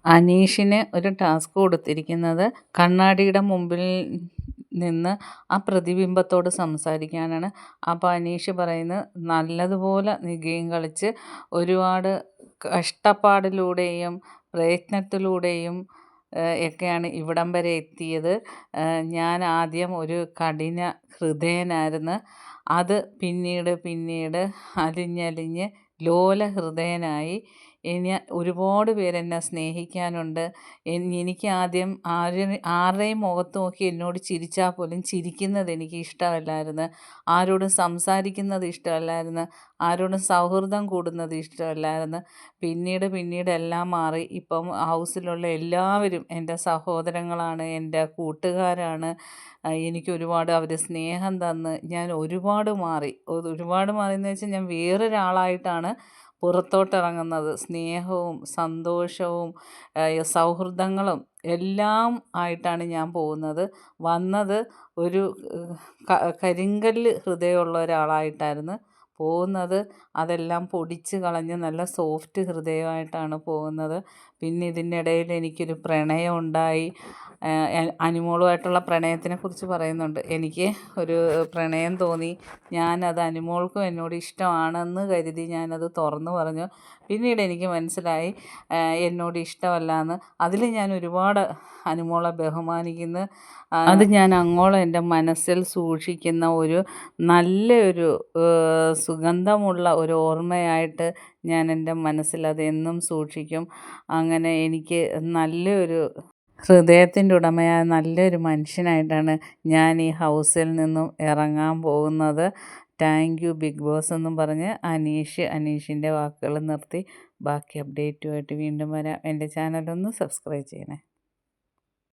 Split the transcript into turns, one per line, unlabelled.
അനീഷിന് ഒരു ടാസ്ക് കൊടുത്തിരിക്കുന്നത് കണ്ണാടിയുടെ മുമ്പിൽ നിന്ന് ആ പ്രതിബിംബത്തോട് സംസാരിക്കാനാണ്. അപ്പോൾ അനീഷ് പറയുന്നത്, നല്ലതുപോലെ നീ ഗെയിം കളിച്ച് ഒരുപാട് കഷ്ടപ്പാടിലൂടെയും പ്രയത്നത്തിലൂടെയും ഒക്കെയാണ് ഇവിടം വരെ എത്തിയത്. ഞാൻ ആദ്യം ഒരു കഠിന ഹൃദയനായിരുന്നു. അത് പിന്നീട് അലിഞ്ഞലിഞ്ഞ് ലോല ഹൃദയനായി. ഇനി ഒരുപാട് പേരെന്നെ സ്നേഹിക്കാനുണ്ട്. എനിക്ക് ആദ്യം ആരുടെയും മുഖത്ത് നോക്കി എന്നോട് ചിരിച്ചാൽ പോലും ചിരിക്കുന്നത് എനിക്ക് ഇഷ്ടമല്ലായിരുന്നു. ആരോടും സംസാരിക്കുന്നത് ഇഷ്ടമല്ലായിരുന്നു. ആരോടും സൗഹൃദം കൂടുന്നത് ഇഷ്ടമല്ലായിരുന്നു. പിന്നീട് എല്ലാം മാറി. ഇപ്പം ഹൗസിലുള്ള എല്ലാവരും എൻ്റെ സഹോദരങ്ങളാണ്, എൻ്റെ കൂട്ടുകാരാണ്. എനിക്ക് ഒരുപാട് അവർ സ്നേഹം തന്ന് ഞാൻ ഒരുപാട് മാറി എന്ന് വെച്ചാൽ ഞാൻ വേറൊരാളായിട്ടാണ് പുറത്തോട്ടിറങ്ങുന്നത്. സ്നേഹവും സന്തോഷവും സൗഹൃദങ്ങളും എല്ലാം ആയിട്ടാണ് ഞാൻ വന്നത്. ഒരു കരിങ്കല്ല് ഹൃദയമുള്ള ഒരാളായിട്ടായിരുന്നു പോകുന്നത്. അതെല്ലാം പൊടിച്ച് കളഞ്ഞ് നല്ല സോഫ്റ്റ് ഹൃദയമായിട്ടാണ് പോകുന്നത്. പിന്നെ ഇതിനിടയിൽ എനിക്കൊരു പ്രണയം ഉണ്ടായി. അനുമോളുമായിട്ടുള്ള പ്രണയത്തിനെക്കുറിച്ച് പറയുന്നുണ്ട്. എനിക്ക് ഒരു പ്രണയം തോന്നി. ഞാനത് അനുമോൾക്കും എന്നോട് ഇഷ്ടമാണെന്ന് കരുതി ഞാനത് തുറന്നു പറഞ്ഞു. പിന്നീട് എനിക്ക് മനസ്സിലായി എന്നോട് ഇഷ്ടമല്ലാന്ന്. അതിൽ ഞാൻ ഒരുപാട് അനുമോളെ ബഹുമാനിക്കുന്നു. അത് ഞാൻ അങ്ങോളം എൻ്റെ മനസ്സിൽ സൂക്ഷിക്കുന്ന ഒരു നല്ലൊരു സുഗന്ധമുള്ള ഒരു ഓർമ്മയായിട്ട് ഞാൻ എൻ്റെ മനസ്സിൽ അതെന്നും സൂക്ഷിക്കും. അങ്ങനെ എനിക്ക് നല്ലൊരു ഹൃദയത്തിൻ്റെ ഉടമയായ നല്ലൊരു മനുഷ്യനായിട്ടാണ് ഞാൻ ഈ ഹൗസിൽ നിന്നും ഇറങ്ങാൻ പോകുന്നത്. താങ്ക് യു ബിഗ് ബോസ് എന്നും പറഞ്ഞ് അനീഷിൻ്റെ വാക്കുകൾ നിർത്തി. ബാക്കി അപ്ഡേറ്റുമായിട്ട് വീണ്ടും വരാം. എൻ്റെ ചാനലൊന്ന് സബ്സ്ക്രൈബ് ചെയ്യണേ.